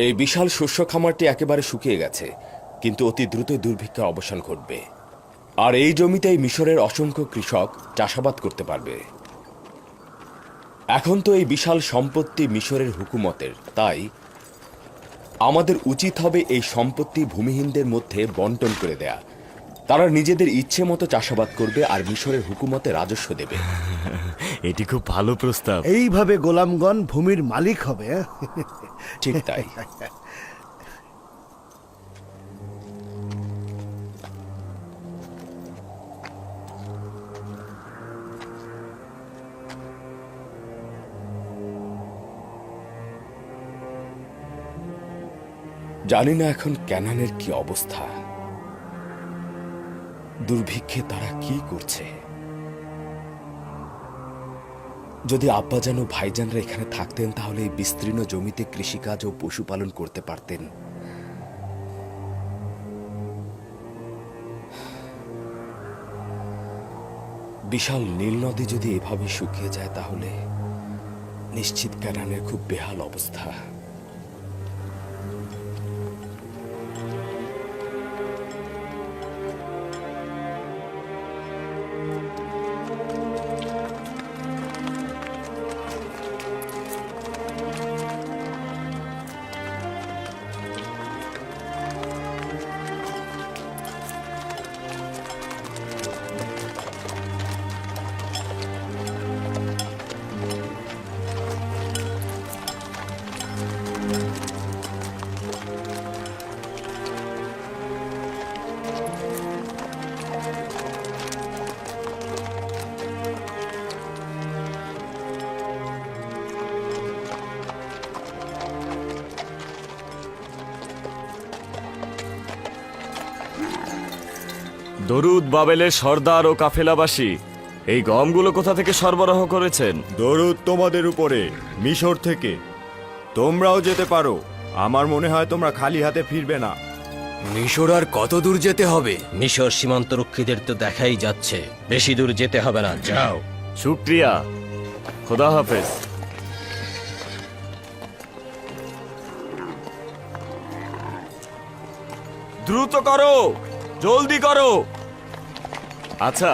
এই বিশাল শস্য খামারটি একেবারে শুকিয়ে গেছে, কিন্তু অতি দ্রুত দুর্ভিক্ষের অবসান ঘটবে। আর এই জমিতেই মিশরের অসংখ্য কৃষক চাষাবাদ করতে পারবে। এখন তো এই বিশাল সম্পত্তি মিশরের হুকুমতের, তাই আমাদের উচিত হবে এই সম্পত্তি ভূমিহীনদের মধ্যে বন্টন করে দেয়া। তারা নিজেদের ইচ্ছে মতো চাষাবাদ করবে আর মিশরের হুকুমতে রাজস্ব দেবে। এটি খুব ভালো প্রস্তাব। এইভাবে গোলামগণ ভূমির মালিক হবে। ঠিক তাই। জানি না এখন ক্যানানের কি অবস্থা, দুর্ভিক্ষে তারা কি করছে। যদি আব্বাজান ও ভাইজানরা এখানে থাকতেন তাহলে এই বিস্তীর্ণ জমিতে কৃষিকাজ ও পশুপালন করতে পারতেন। বিশাল নীল নদী যদি এভাবে শুকিয়ে যায় তাহলে নিশ্চিত ক্যানানের খুব বেহাল অবস্থা। দরুদ বাবেলের সর্দার ও কাফেলাবাসী, এই গমগুলো কোথা থেকে সরবরাহ করেছেন? দরুদ তোমাদের উপরে, মিশর থেকে। তোমরাও যেতে পারো। আমার মনে হয় তোমরা খালি হাতে ফিরবে না। মিশর আর কত দূর যেতে হবে? মিশর সীমান্তরক্ষীদের তো দেখাই যাচ্ছে, বেশি দূর যেতে হবে না, যাও। শুক্রিয়া, খোদা হাফেজ। দ্রুত করো, জলদি করো। আচ্ছা,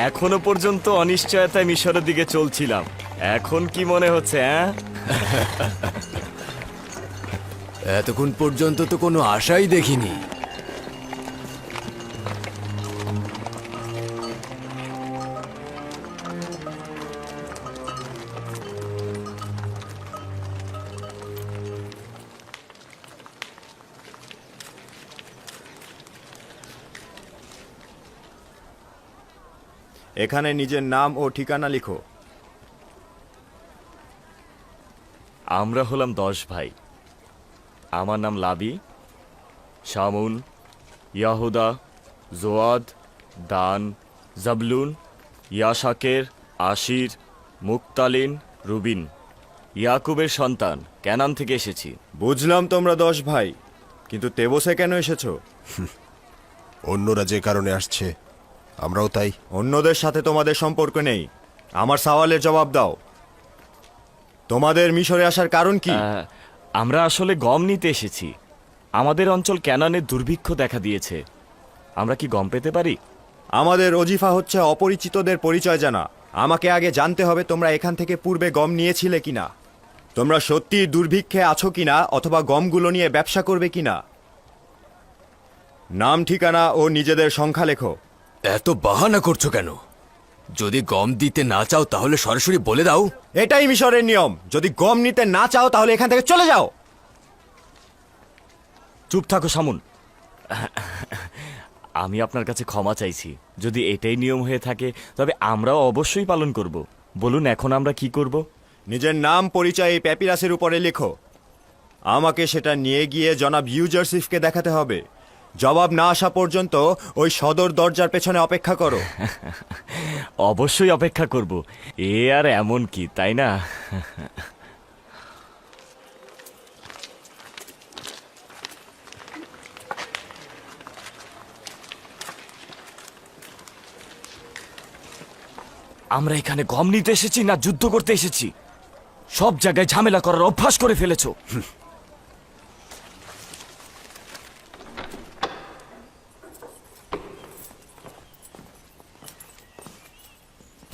এখনো পর্যন্ত অনিশ্চয়তায় মিশরের দিকে চলছিলাম, এখন কি মনে হচ্ছে? এতক্ষণ পর্যন্ত তো কোনো আশাই দেখিনি। এখানে নিজের নাম ও ঠিকানা লিখো। আমরা হলাম 10 ভাই। আমার নাম লাবি, শামুন, ইয়াহুদা, জোয়াদ, দান, জাবলুন, ইয়াশাকের, আশির, মুক্তালিন, রুবিন। ইয়াকুবের সন্তান, ক্যানান থেকে এসেছি। বুঝলাম তোমরা 10 ভাই, কিন্তু তেবসে কেন এসেছো? অন্যরা যে কারণে আসছে আমরাও তাই। অন্যদের সাথে তোমাদের সম্পর্ক নেই। আমার সওয়ালের জবাব দাও। তোমাদের মিশরে আসার কারণ কি? আমরা আসলে গম নিতে এসেছি। আমাদের অঞ্চল ক্যানানের দুর্ভিক্ষ দেখা দিয়েছে। আমরা কি গম পেতে পারি? আমাদের ওজিফা হচ্ছে অপরিচিতদের পরিচয় জানা। আমাকে আগে জানতে হবে তোমরা এখান থেকে পূর্বে গম নিয়েছিলে কিনা, তোমরা সত্যি দুর্ভিক্ষে আছো কিনা, অথবা গমগুলো নিয়ে ব্যবসা করবে কিনা। নাম, ঠিকানা ও নিজেদের সংখ্যা লেখো। এত বাহানা করছো কেন? যদি গম দিতে না চাও তাহলে সরাসরি বলে দাও। এটাই মিশরের নিয়ম। যদি গম নিতে না চাও তাহলে এখান থেকে চলে যাও। চুপ থাকো শামুন। আমি আপনার কাছে ক্ষমা চাইছি। যদি এটাই নিয়ম হয়ে থাকে তবে আমরাও অবশ্যই পালন করব। বলুন এখন আমরা কি করব? নিজের নাম, পরিচয় এই প্যাপিরাসের উপরে লেখো। আমাকে সেটা নিয়ে গিয়ে জনাব ইউজারসিফকে দেখাতে হবে। জবাব না আসা পর্যন্ত ওই সদর দরজার পেছনে অপেক্ষা করো। অবশ্যই অপেক্ষা করব। এ আর এমন কি, তাই না? আমরা এখানে গম নিতে এসেছি না যুদ্ধ করতে এসেছি? সব জায়গায় ঝামেলা করার অভ্যাস করে ফেলেছো।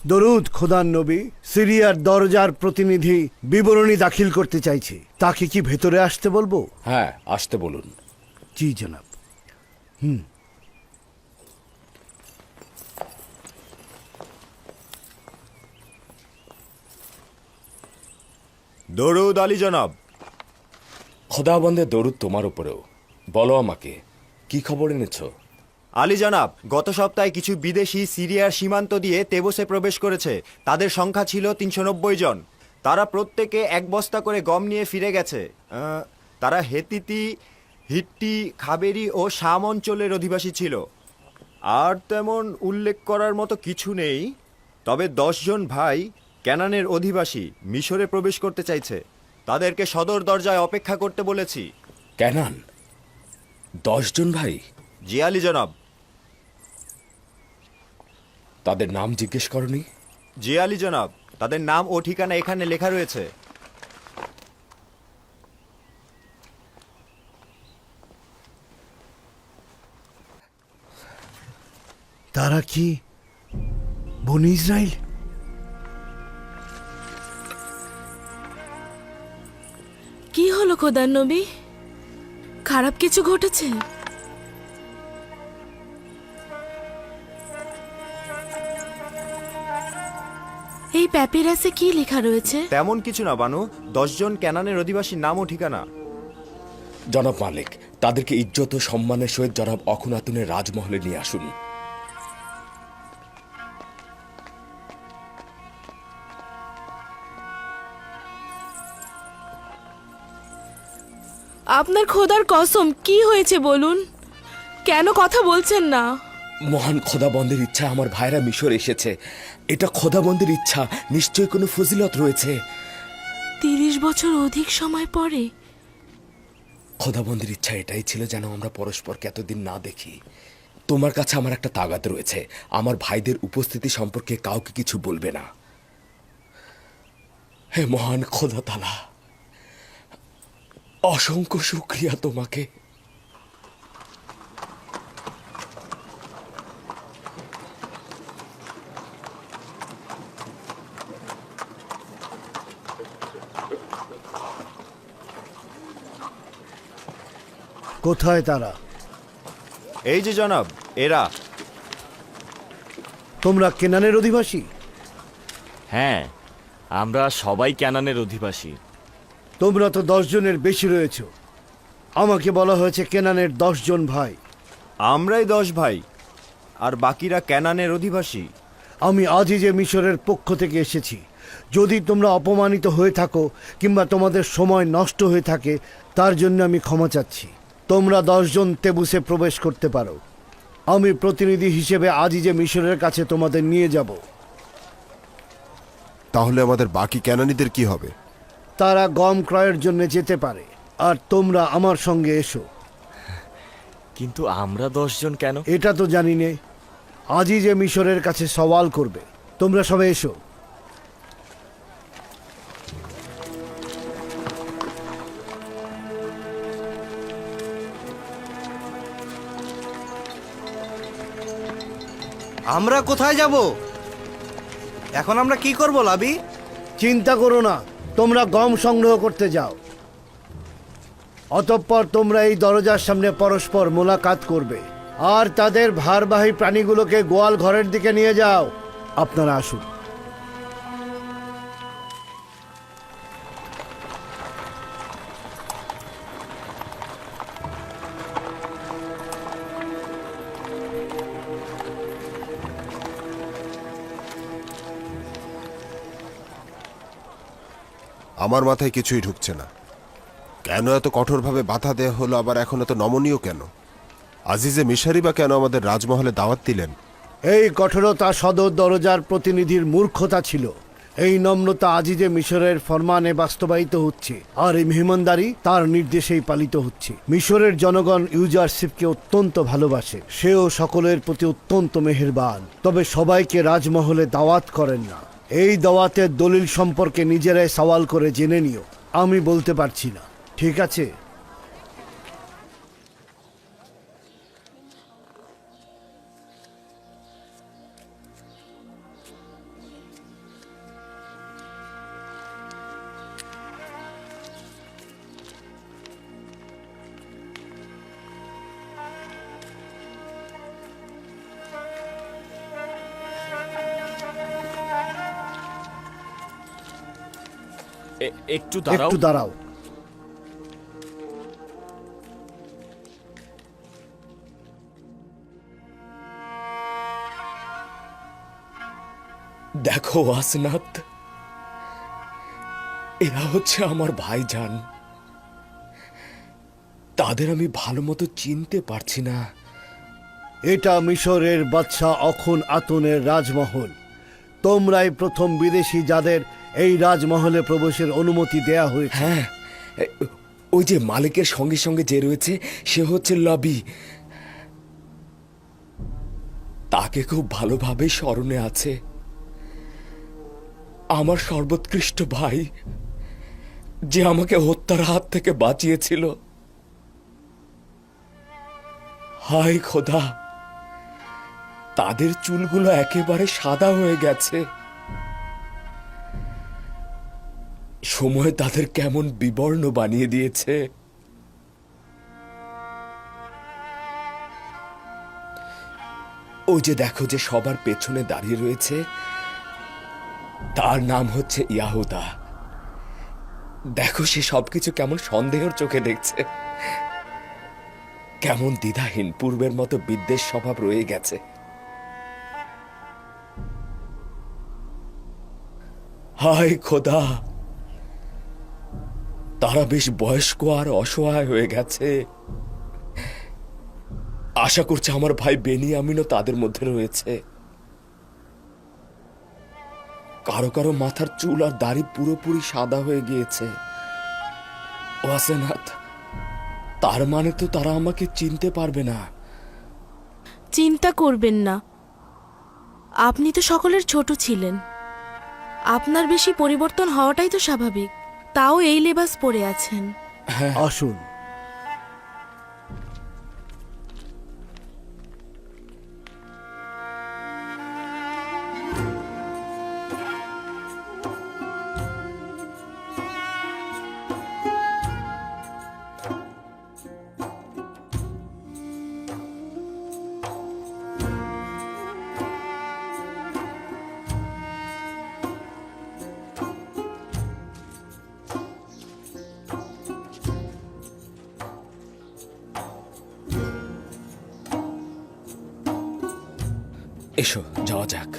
দরুদ খোদার নবী। সিরিয়ার দরজার প্রতিনিধি বিবরণী দাখিল করতে চাইছে, তাকে কি ভেতরে আসতে বলবো? হ্যাঁ, আসতে বলুন। জি জনাব। দরুদ আলী জনাব। খোদাবন্দের দরুদ তোমার উপরেও। বলো আমাকে, কি খবর এনেছো? আলী জনাব, গত সপ্তাহে কিছু বিদেশি সিরিয়ার সীমান্ত দিয়ে তেবসে প্রবেশ করেছে। তাদের সংখ্যা ছিল 390 জন। তারা প্রত্যেকে এক বস্তা করে গম নিয়ে ফিরে গেছে। তারা হেতিতি, হিট্টি, খাবেরি ও শাম অঞ্চলের অধিবাসী ছিল। আর তেমন উল্লেখ করার মতো কিছু নেই। তবে 10 জন ভাই ক্যানানের অধিবাসী মিশরে প্রবেশ করতে চাইছে। তাদেরকে সদর দরজায় অপেক্ষা করতে বলেছি। ক্যানান? 10 জন ভাই? জি আলী জনাব। তাদের নাম জিজ্ঞেস করনি? জি আলী জনাব, তাদের নাম ও ঠিকানা এখানে লেখা রয়েছে। তারা কি বনি ইসরায়েল? কি হলো খোদার নবী? খারাপ কিছু ঘটেছে? এই প্যাপিরাসে কি লেখা রয়েছে? তেমন কিছু না বানু, 10 জন ক্যানানের অধিবাসীর নাম ও ঠিকানা। জনাব মালিক, তাদেরকে ইজ্জত ও সম্মানের সহিত জনাব অখুনাতুনের রাজমহলে নিয়ে আসুন। আপনার খোদার কসম, কি হয়েছে বলুন? কেন কথা বলছেন না? মহান খোদাবন্দের ইচ্ছা আমার ভাইরা মিশর এসেছে। এটা খোদাবন্দের ইচ্ছা, নিশ্চয়ই কোনো ফজিলত রয়েছে। 30 বছর অধিক সময় পরে। খোদাবন্দের ইচ্ছা এটাই ছিল যেন আমরা পরস্পরকে এতদিন না দেখি। তোমার কাছে আমার একটা তাগাদ রয়েছে, আমার ভাইদের উপস্থিতি সম্পর্কে কাউকে কিছু বলবে না। হে মহান খোদা তাআলা, অসংখ্য শুকরিয়া তোমাকে। কোথায় তারা? এই যে জনাব, এরা। তোমরা কেনানের অধিবাসী? হ্যাঁ, আমরা সবাই ক্যানানের অধিবাসী। তোমরা তো 10 জনের বেশি রয়েছো। আমাকে বলা হয়েছে কেনানের 10 জন ভাই। আমরাই 10 ভাই, আর বাকিরা ক্যানানের অধিবাসী। আমি আজই যে মিশরের পক্ষ থেকে এসেছি। যদি তোমরা অপমানিত হয়ে থাকো কিংবা তোমাদের সময় নষ্ট হয়ে থাকে, তার জন্য আমি ক্ষমা চাচ্ছি। তোমরা 10 জন তেবুসে প্রবেশ করতে পারো। আমি প্রতিনিধি হিসেবে আজই যে মিশরের কাছে তোমাদের নিয়ে যাব। তাহলে আমাদের বাকি ক্যানানিদের কি হবে? তারা গম ক্রয়ের জন্য যেতে পারে, আর তোমরা আমার সঙ্গে এসো। কিন্তু আমরা 10 জন কেন? এটা তো জানি নে। আজই যে মিশরের কাছে সওয়াল করবে। তোমরা সবাই এসো। আমরা কোথায় যাব? এখন আমরা কি করব লাবি? চিন্তা করো না, তোমরা গম সংগ্রহ করতে যাও। অতঃপর তোমরা এই দরজার সামনে পরস্পর মোলাকাত করবে, আর তাদের ভারবাহী প্রাণীগুলোকে গোয়াল ঘরের দিকে নিয়ে যাও। আপনারা আসুন। আমার মাথায় কিছুই ঢুকছে না। কেন এত কঠোরভাবে বাধা দেয়া হলো, আবার এখন এত নমনীয় কেন? আজিজে মিশারি বা কেন আমাদের রাজমহলে দাওয়াত দিলেন? এই কঠোরতা সদর দরজার প্রতিনিধির মূর্খতা ছিল। এই নম্রতা আজিজে মিশরের ফরমানে বাস্তবায়িত হচ্ছে, আর এই মেহমানদারি তার নির্দেশেই পালিত হচ্ছে। মিশরের জনগণ ইউজারশিপকে অত্যন্ত ভালোবাসে। সেও সকলের প্রতি অত্যন্ত মেহেরবান। তবে সবাইকে রাজমহলে দাওয়াত করেন না। এই দাওয়াতের দলিল সম্পর্কে নিজেরাই সওয়াল করে জেনে নিও। আমি বলতে পারছি না, ঠিক আছে? একটু দাঁড়াও। একটু দাঁড়াও। দেখো আসনাথ, এরা হচ্ছে আমার ভাইজান। তাদের আমি ভালো মতো চিনতে পারছি না। এটা মিশরের বাদশাহ অখন আতনের রাজমহল। তোমরাই প্রথম বিদেশি যাদের এই রাজমহলে প্রবেশের অনুমতি দেয়া হয়েছে। হ্যাঁ, ওই যে মালিকের সঙ্গে সঙ্গে যে রয়েছে সে হচ্ছে লবি। তাকে খুব ভালোভাবে স্মরণে আছে। আমার সর্বোৎকৃষ্ট ভাই, যে আমাকে হত্যার হাত থেকে বাঁচিয়েছিল। হায় খোদা, তাদের চুলগুলো একেবারে সাদা হয়ে গেছে। সময় তাদের কেমন বিবর্ণ বানিয়ে দিয়েছে। ওই যে দেখো, যে সবার পেছনে দাঁড়িয়ে রয়েছে, তার নাম হচ্ছে ইয়াহুদা। দেখো সে সবকিছু কেমন সন্দেহের চোখে দেখছে, কেমন দ্বিধাহীন, পূর্বের মতো বিদ্বেষ স্বভাব রয়ে গেছে। হায় খোদা, তারা বেশ বয়স্ক আর অসহায় হয়ে গেছে। আশা করছি আমার ভাই বেনিয়ামিনও তাদের মধ্যে রয়েছে। কারো কারো মাথার চুল আর দাড়ি পুরোপুরি সাদা হয়ে গিয়েছে। ওয়াসেনাথ, তার মানে তো তারা আমাকে চিনতে পারবে না। চিন্তা করবেন না, আপনি তো সকলের ছোট ছিলেন। আপনার বেশি পরিবর্তন হওয়াটাই তো স্বাভাবিক। তাও এই লেবাস পরে আছেন। আসুন। এসো, যাওয়া যাক।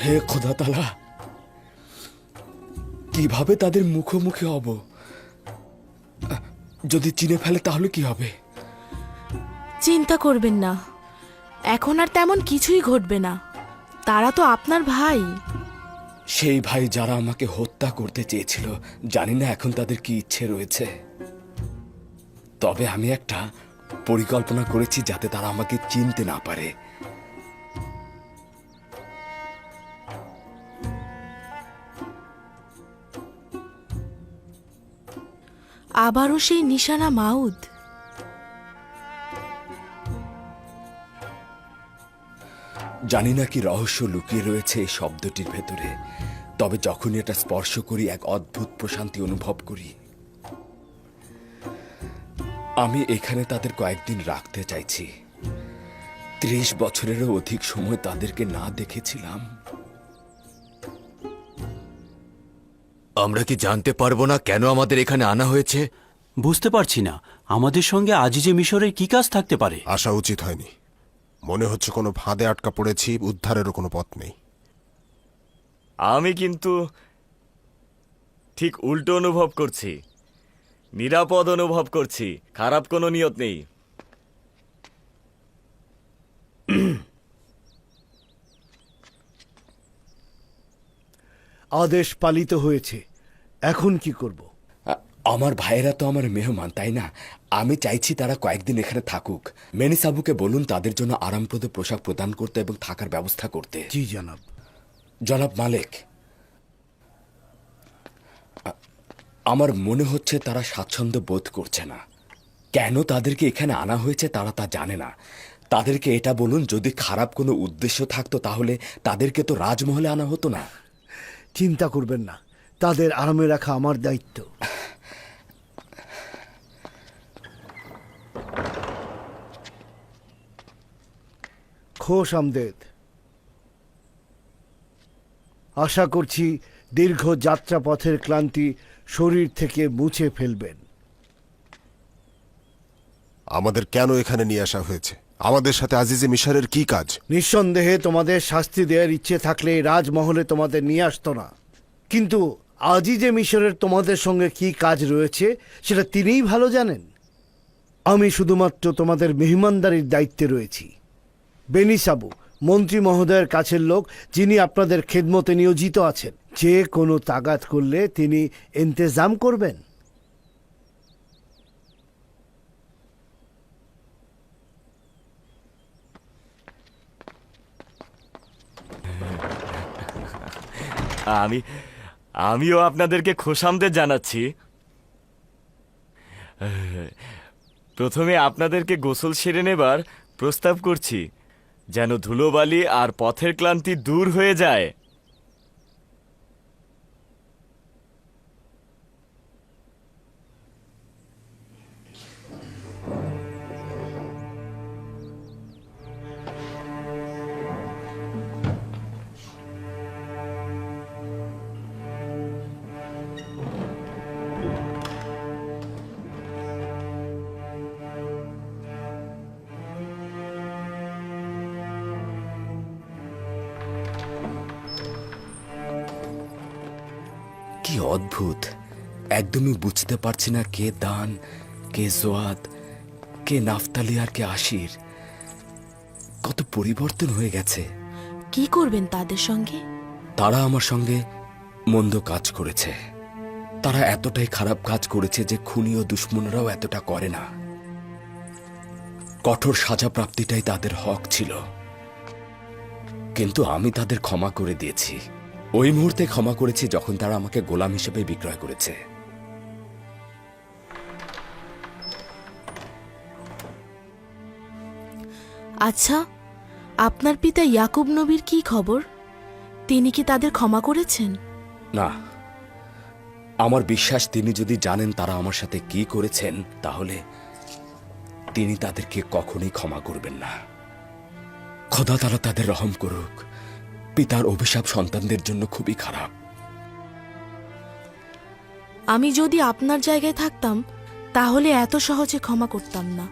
হে খোদা তাআলা, কিভাবে তাদের মুখোমুখি হব? যদি চিনে ফেলে তাহলে কি হবে? চিন্তা করবেন না, এখন আর তেমন কিছুই ঘটবে না। তারা তো আপনার ভাই। সেই ভাই যারা আমাকে হত্যা করতে চেয়েছিল, জানি না এখন তাদের কি ইচ্ছে রয়েছে। তবে আমি একটা পরিকল্পনা করেছি যাতে তারা আমাকে চিনতে না পারে। আবারও সেই নিশানা মাউদ। জানি না কি রহস্য লুকিয়ে রয়েছে এই শব্দটির ভেতরে, তবে যখনই এটা স্পর্শ করি এক অদ্ভুত প্রশান্তি অনুভব করি। আমি এখানে তাদের কয়েকদিন রাখতে চাইছি। 30 বছরেরও অধিক সময় তাদেরকে না দেখেছিলাম। আমরা কি জানতে পারবো না কেন আমাদের এখানে আনা হয়েছে? বুঝতে পারছি না, আমাদের সঙ্গে আজিজে মিশরের কি কাজ থাকতে পারে? আসা উচিত হয়নি। মনে হচ্ছে কোনো ফাঁদে আটকা পড়েছি, উদ্ধারেরও কোনো পথ নেই। আমি কিন্তু ঠিক উল্টো অনুভব করছি। নিরাপদ অনুভব করছি, খারাপ কোনো নিয়ত নেই। আদেশ পালিত হয়েছে, এখন কি করব? আমার ভাইয়েরা তো আমার মেহমান, তাই না? আমি চাইছি তারা কয়েকদিন এখানে থাকুক। মেনিসাবুকে বলুন তাদের জন্য আরামপ্রদ পোশাক প্রদান করতে এবং থাকার ব্যবস্থা করতে। জি জনাব। জনাব মালিক, আমার মনে হচ্ছে তারা স্বাচ্ছন্দ্য বোধ করছে না। কেন তাদেরকে এখানে আনা হয়েছে তারা তা জানে না। তাদেরকে এটা বলুন, যদি খারাপ কোনো উদ্দেশ্য থাকতো তাহলে তাদেরকে তো রাজমহলে আনা হতো না। চিন্তা করবেন না, তাদের আরামে রাখা আমার দায়িত্ব। খোশ আমদেদ। আশা করছি দীর্ঘ যাত্রাপথের ক্লান্তি শরীর থেকে মুছে ফেলবেন। আমাদের কেন এখানে নিয়ে আসা হয়েছে? আমাদের সাথে আজিজে মিশরের কি কাজ? নিঃসন্দেহে তোমাদের শাস্তি দেওয়ার ইচ্ছে থাকলে এই রাজমহলে তোমাদের নিয়ে আসতো না, কিন্তু আজিজে মিশরের তোমাদের সঙ্গে কি কাজ রয়েছে সেটা তিনিই ভালো জানেন। আমি শুধুমাত্র তোমাদের মেহমানদারির দায়িত্বে রয়েছি। বেনিসাবু মন্ত্রী মহোদয়ের কাছের লোক, যিনি আপনাদের খেদমতে নিয়োজিত আছেন। যে কোনো তাগাদ করলে তিনি ইন্তেজাম করবেন। আমিও আপনাদেরকে খোশামদের জানাচ্ছি। প্রথমে আপনাদেরকে গোসল সেরে নেবার প্রস্তাব করছি, যেন ধুলোবালি আর পথের ক্লান্তি দূর হয়ে যায়। কি অদ্ভুত! একদমই বুঝতে পারছি না কে দান, কে জোয়াদ, কে নাফতালি আর কে আশির। কত পরিবর্তন হয়ে গেছে। কি করবেন তাদের সঙ্গে? তারা আমার সঙ্গে মন্দ কাজ করেছে। তারা এতটাই খারাপ কাজ করেছে যে খুনি ও দুশ্মনরাও এতটা করে না। কঠোর সাজা প্রাপ্তিটাই তাদের হক ছিল, কিন্তু আমি তাদের ক্ষমা করে দিয়েছি। ওই মুহূর্তে ক্ষমা করেছি যখন তারা আমাকে গোলাম হিসেবে বিক্রয় করেছে। আচ্ছা, আপনার পিতা ইয়াকুব নবীর কি খবর? তিনি কি তাদের ক্ষমা করেছেন? না, আমার বিশ্বাস তিনি যদি জানেন তারা আমার সাথে কি করেছেন, তাহলে তিনি তাদেরকে কখনোই ক্ষমা করবেন না। খোদা তাআলা তাদের রহম করুক। পিতার অভিশাপ সন্তানদের জন্য খুবই খারাপ। আমি যদি আপনার জায়গায় থাকতাম তাহলে এত সহজে ক্ষমা করতাম না।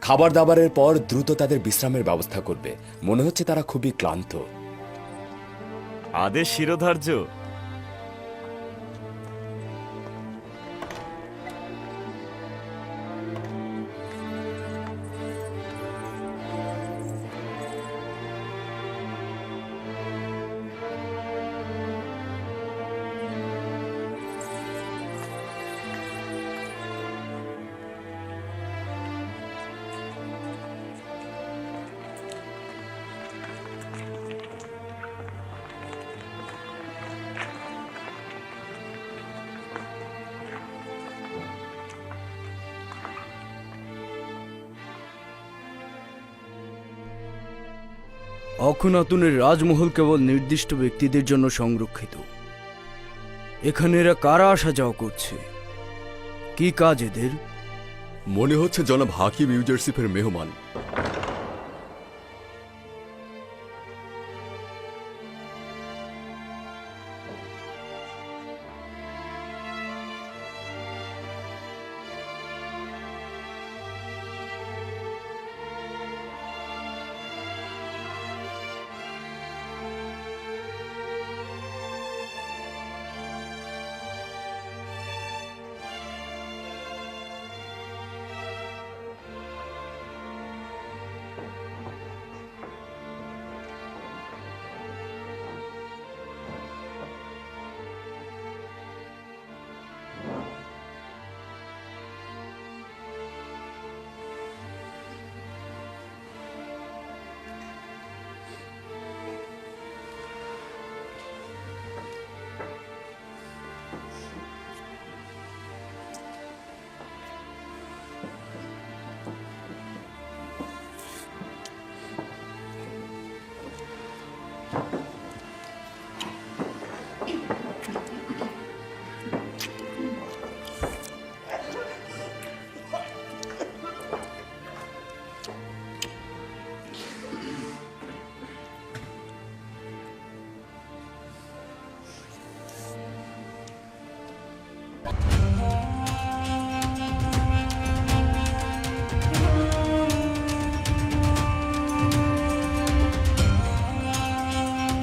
খাবার দাবারের পর দ্রুত তাদের বিশ্রামের ব্যবস্থা করবে। মনে হচ্ছে তারা খুবই ক্লান্ত। আদেশ শিরোধার্য। অখুনাতুনের রাজমহল কেবল নির্দিষ্ট ব্যক্তিদের জন্য সংরক্ষিত। এখানে এরা কারা আসা যাওয়া করছে? কি কাজ এদের? মনে হচ্ছে জনাব হাকিম ইউজারসিফের মেহমান।